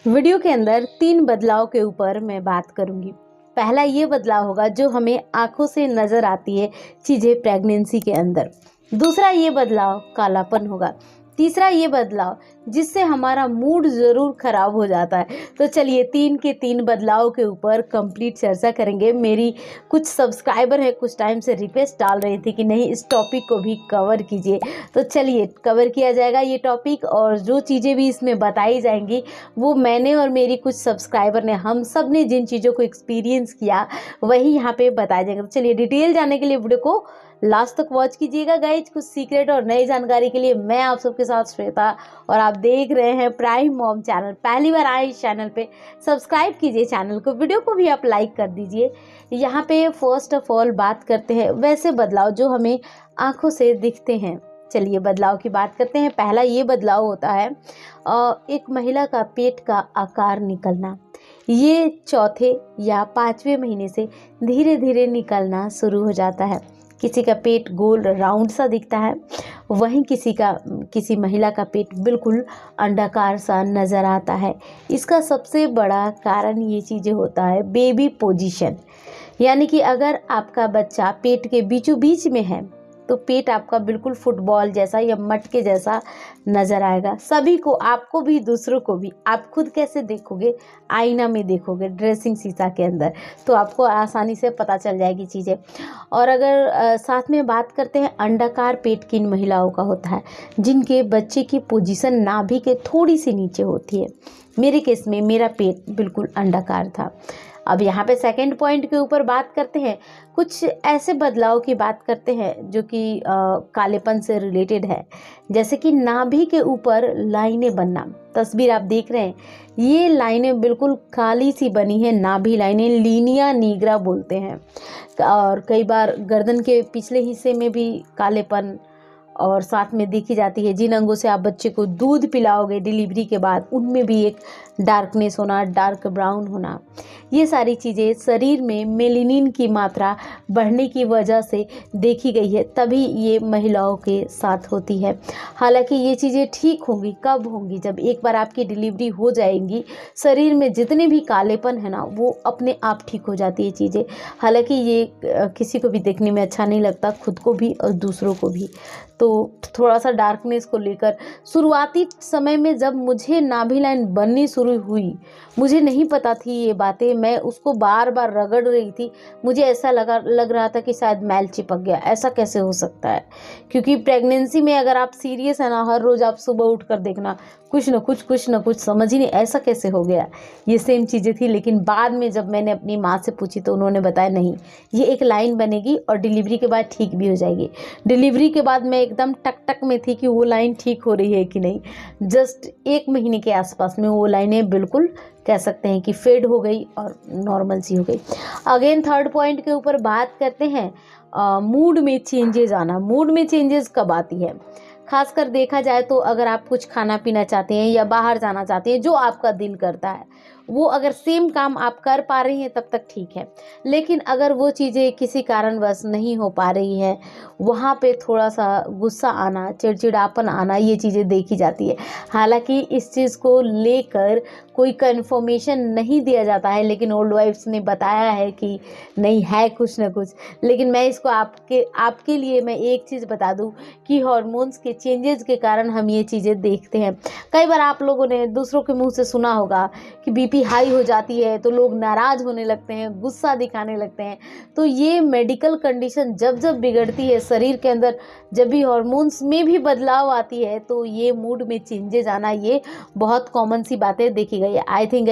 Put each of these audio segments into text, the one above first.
Video के अंदर 3 बदलाव के ऊपर मैं बात करूंगी। पहला ये बदलाव होगा जो हमें आंखों से नजर आती है चीजें प्रेगनेंसी के अंदर। दूसरा ये बदलाव कालापन होगा। तीसरा ये बदलाव जिससे हमारा मूड जरूर खराब हो जाता है। तो चलिए 3 के 3 बदलाव के ऊपर कंप्लीट चर्चा करेंगे। मेरी कुछ सब्सक्राइबर है कुछ टाइम से रिक्वेस्ट डाल रही थी कि नहीं इस टॉपिक को भी कवर कीजिए, तो चलिए कवर किया जाएगा ये टॉपिक। और जो चीज़ें भी इसमें बताई जाएंगी वो मैंने और मेरी कुछ सब्सक्राइबर ने, हम सब ने जिन चीज़ों को एक्सपीरियंस किया वही यहाँ पे बताया जाएगा। तो चलिए डिटेल जानने के लिए वीडियो को लास्ट तक वॉच कीजिएगा गाइज। कुछ सीक्रेट और नई जानकारी के लिए मैं आप सबके साथ श्वेता, और आप देख रहे हैं प्राइम मॉम चैनल। पहली बार आए इस चैनल पे सब्सक्राइब कीजिए चैनल को, वीडियो को भी आप लाइक कर दीजिए। यहाँ पे फर्स्ट ऑफ ऑल बात करते हैं वैसे बदलाव जो हमें आंखों से दिखते हैं। चलिए बदलाव की बात करते हैं। पहला ये बदलाव होता है एक महिला का पेट का आकार निकलना। ये चौथे या 5वें महीने से धीरे धीरे निकलना शुरू हो जाता है। किसी का पेट गोल राउंड सा दिखता है, वहीं किसी महिला का पेट बिल्कुल अंडाकार सा नज़र आता है। इसका सबसे बड़ा कारण ये चीज़ें होता है बेबी पोजीशन, यानी कि अगर आपका बच्चा पेट के बीचों बीच में है तो पेट आपका बिल्कुल फुटबॉल जैसा या मटके जैसा नज़र आएगा। सभी को, आपको भी दूसरों को भी। आप खुद कैसे देखोगे? आईना में देखोगे, ड्रेसिंग शीशा के अंदर, तो आपको आसानी से पता चल जाएगी चीज़ें। और अगर साथ में बात करते हैं अंडाकार पेट किन महिलाओं का होता है जिनके बच्चे की पोजीशन नाभि के थोड़ी सी नीचे होती है। मेरे केस में मेरा पेट बिल्कुल अंडाकार था। अब यहाँ पे सेकंड पॉइंट के ऊपर बात करते हैं। कुछ ऐसे बदलाव की बात करते हैं जो कि कालेपन से रिलेटेड है, जैसे कि नाभि के ऊपर लाइनें बनना। तस्वीर आप देख रहे हैं, ये लाइनें बिल्कुल काली सी बनी है। नाभि लाइनें लीनिया नीग्रा बोलते हैं। और कई बार गर्दन के पिछले हिस्से में भी कालेपन और साथ में देखी जाती है। जिन अंगों से आप बच्चे को दूध पिलाओगे डिलीवरी के बाद, उनमें भी एक डार्कनेस होना, डार्क ब्राउन होना, ये सारी चीज़ें शरीर में मेलेनिन की मात्रा बढ़ने की वजह से देखी गई है। तभी ये महिलाओं के साथ होती है। हालांकि ये चीज़ें ठीक होंगी कब होंगी? जब एक बार आपकी डिलीवरी हो जाएगी, शरीर में जितने भी कालेपन है ना वो अपने आप ठीक हो जाती है चीज़ें। हालांकि ये किसी को भी देखने में अच्छा नहीं लगता, खुद को भी और दूसरों को भी। तो थोड़ा सा डार्कनेस को लेकर शुरुआती समय में जब मुझे नाभि लाइन बननी शुरू हुई, मुझे नहीं पता थी ये बातें, मैं उसको बार बार रगड़ रही थी। मुझे ऐसा लग रहा था कि शायद मैल चिपक गया। ऐसा कैसे हो सकता है? क्योंकि प्रेगनेंसी में अगर आप सीरियस है ना, हर रोज़ आप सुबह उठकर देखना कुछ न कुछ समझ ही नहीं ऐसा कैसे हो गया। ये सेम चीज़ें थी। लेकिन बाद में जब मैंने अपनी माँ से पूछी तो उन्होंने बताया नहीं, ये एक लाइन बनेगी और डिलीवरी के बाद ठीक भी हो जाएगी। डिलीवरी के बाद मैं एकदम टक में थी कि वो लाइन ठीक हो रही है कि नहीं। जस्ट 1 महीने के आसपास में वो लाइनें बिल्कुल कह सकते हैं कि फेड हो गई और नॉर्मल सी हो गई। अगेन थर्ड पॉइंट के ऊपर बात करते हैं मूड में चेंजेस आना। मूड में चेंजेस कब आती है? खासकर देखा जाए तो अगर आप कुछ खाना पीना चाहते हैं या बाहर जाना चाहते हैं, जो आपका दिल करता है, वो अगर सेम काम आप कर पा रही हैं तब तक ठीक है। लेकिन अगर वो चीज़ें किसी कारणवश नहीं हो पा रही हैं, वहाँ पे थोड़ा सा गुस्सा आना, चिड़चिड़ापन आना, ये चीज़ें देखी जाती है। हालांकि इस चीज़ को लेकर कोई कंफर्मेशन नहीं दिया जाता है, लेकिन ओल्ड वाइफ्स ने बताया है कि नहीं है कुछ ना कुछ। लेकिन मैं इसको आपके लिए मैं एक चीज़ बता दूं कि हार्मोन्स के चेंजेस के कारण हम ये चीज़ें देखते हैं। कई बार आप लोगों ने दूसरों के मुंह से सुना होगा कि बीपी हाई हो जाती है तो लोग नाराज़ होने लगते हैं, गुस्सा दिखाने लगते हैं। तो ये मेडिकल कंडीशन जब जब बिगड़ती है शरीर के अंदर, जब भी हार्मोन्स में भी बदलाव आती है, तो ये मूड में चेंजेस आना ये बहुत कॉमन सी बातें देखी गई है। आई थिंक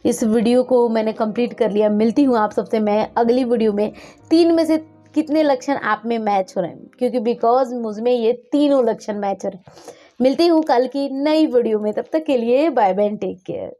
इस वीडियो को मैंने कंप्लीट कर लिया। मिलती हूँ आप सबसे मैं अगली वीडियो में। 3 में से कितने लक्षण आप में मैच हो रहे हैं, क्योंकि बिकॉज मुझमें ये तीनों लक्षण मैच हो रहे हैं। मिलती हूँ कल की नई वीडियो में, तब तक के लिए बाय बाय, टेक केयर।